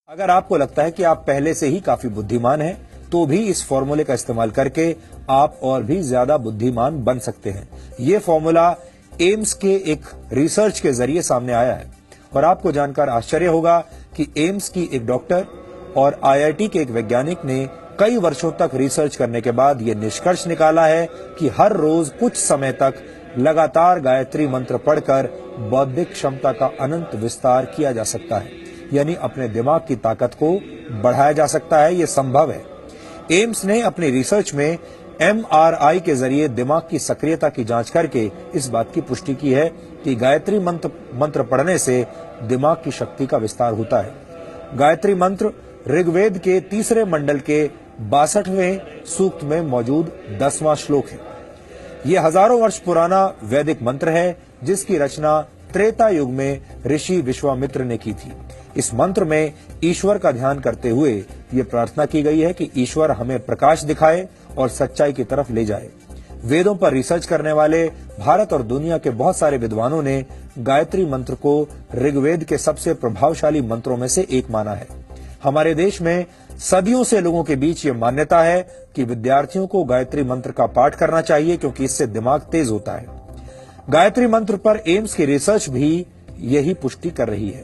अगर आपको लगता है कि आप पहले से ही काफी बुद्धिमान हैं, तो भी इस फॉर्मूले का इस्तेमाल करके आप और भी ज्यादा बुद्धिमान बन सकते हैं। ये फॉर्मूला एम्स के एक रिसर्च के जरिए सामने आया है और आपको जानकर आश्चर्य होगा कि एम्स की एक डॉक्टर और आईआईटी के एक वैज्ञानिक ने कई वर्षों तक रिसर्च करने के बाद ये निष्कर्ष निकाला है कि हर रोज कुछ समय तक लगातार गायत्री मंत्र पढ़कर बौद्धिक क्षमता का अनंत विस्तार किया जा सकता है, यानी अपने दिमाग की ताकत को बढ़ाया जा सकता है। ये संभव है। एम्स ने अपनी रिसर्च में एमआरआई के जरिए दिमाग की सक्रियता की जांच करके इस बात की पुष्टि की है कि गायत्री मंत्र पढ़ने से दिमाग की शक्ति का विस्तार होता है। गायत्री मंत्र ऋग्वेद के 3 मंडल के 62वें सूक्त में मौजूद 10वां श्लोक है। ये हजारों वर्ष पुराना वैदिक मंत्र है, जिसकी रचना त्रेता युग में ऋषि विश्वामित्र ने की थी। इस मंत्र में ईश्वर का ध्यान करते हुए ये प्रार्थना की गई है कि ईश्वर हमें प्रकाश दिखाए और सच्चाई की तरफ ले जाए। वेदों पर रिसर्च करने वाले भारत और दुनिया के बहुत सारे विद्वानों ने गायत्री मंत्र को ऋग्वेद के सबसे प्रभावशाली मंत्रों में से एक माना है। हमारे देश में सदियों से लोगों के बीच ये मान्यता है कि विद्यार्थियों को गायत्री मंत्र का पाठ करना चाहिए, क्योंकि इससे दिमाग तेज होता है। गायत्री मंत्र पर एम्स की रिसर्च भी यही पुष्टि कर रही है।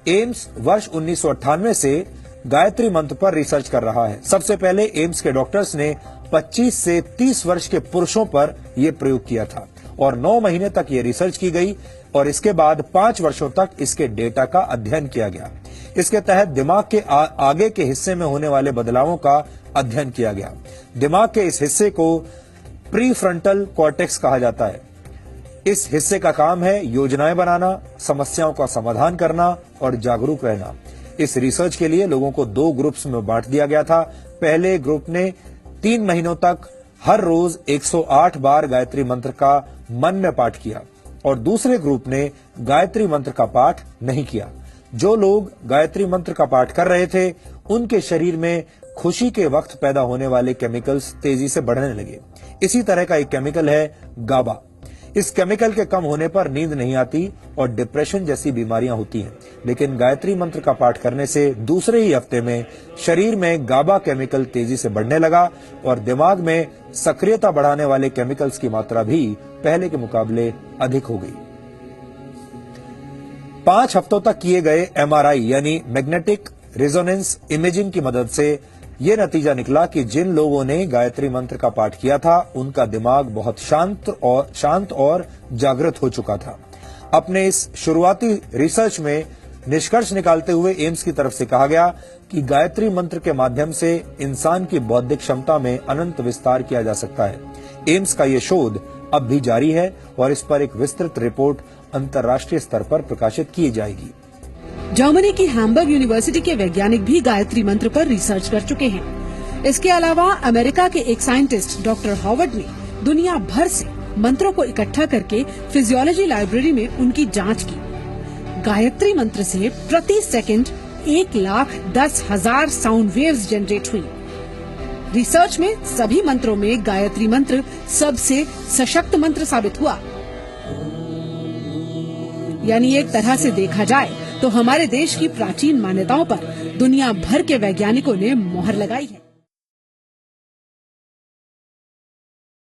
एम्स वर्ष 1998 से गायत्री मंत्र पर रिसर्च कर रहा है। सबसे पहले एम्स के डॉक्टर्स ने 25 से 30 वर्ष के पुरुषों पर यह प्रयोग किया था और 9 महीने तक ये रिसर्च की गई और इसके बाद 5 वर्षों तक इसके डेटा का अध्ययन किया गया। इसके तहत दिमाग के आगे के हिस्से में होने वाले बदलावों का अध्ययन किया गया। दिमाग के इस हिस्से को प्रीफ्रंटल कॉर्टेक्स कहा जाता है। इस हिस्से का काम है योजनाएं बनाना, समस्याओं का समाधान करना और जागरूक रहना। इस रिसर्च के लिए लोगों को 2 ग्रुप्स में बांट दिया गया था। पहले ग्रुप ने 3 महीनों तक हर रोज 108 बार गायत्री मंत्र का मन में पाठ किया और दूसरे ग्रुप ने गायत्री मंत्र का पाठ नहीं किया। जो लोग गायत्री मंत्र का पाठ कर रहे थे, उनके शरीर में खुशी के वक्त पैदा होने वाले केमिकल्स तेजी से बढ़ने लगे। इसी तरह का एक केमिकल है गाबा। इस केमिकल के कम होने पर नींद नहीं आती और डिप्रेशन जैसी बीमारियां होती हैं। लेकिन गायत्री मंत्र का पाठ करने से दूसरे ही हफ्ते में शरीर में गाबा केमिकल तेजी से बढ़ने लगा और दिमाग में सक्रियता बढ़ाने वाले केमिकल्स की मात्रा भी पहले के मुकाबले अधिक हो गई। 5 हफ्तों तक किए गए एमआरआई यानी मैग्नेटिक रेजोनेंस इमेजिंग की मदद से ये नतीजा निकला कि जिन लोगों ने गायत्री मंत्र का पाठ किया था, उनका दिमाग बहुत शांत और जागृत हो चुका था। अपने इस शुरुआती रिसर्च में निष्कर्ष निकालते हुए एम्स की तरफ से कहा गया कि गायत्री मंत्र के माध्यम से इंसान की बौद्धिक क्षमता में अनंत विस्तार किया जा सकता है। एम्स का ये शोध अब भी जारी है और इस पर एक विस्तृत रिपोर्ट अंतर्राष्ट्रीय स्तर पर प्रकाशित की जाएगी। जर्मनी की हैम्बर्ग यूनिवर्सिटी के वैज्ञानिक भी गायत्री मंत्र पर रिसर्च कर चुके हैं। इसके अलावा अमेरिका के एक साइंटिस्ट डॉक्टर हॉवर्ड ने दुनिया भर से मंत्रों को इकट्ठा करके फिजियोलॉजी लाइब्रेरी में उनकी जांच की। गायत्री मंत्र से प्रति सेकंड 1,10,000 साउंड वेव्स जनरेट हुई। रिसर्च में सभी मंत्रों में गायत्री मंत्र सबसे सशक्त मंत्र साबित हुआ। यानी एक तरह से देखा जाए तो हमारे देश की प्राचीन मान्यताओं पर दुनिया भर के वैज्ञानिकों ने मोहर लगाई है।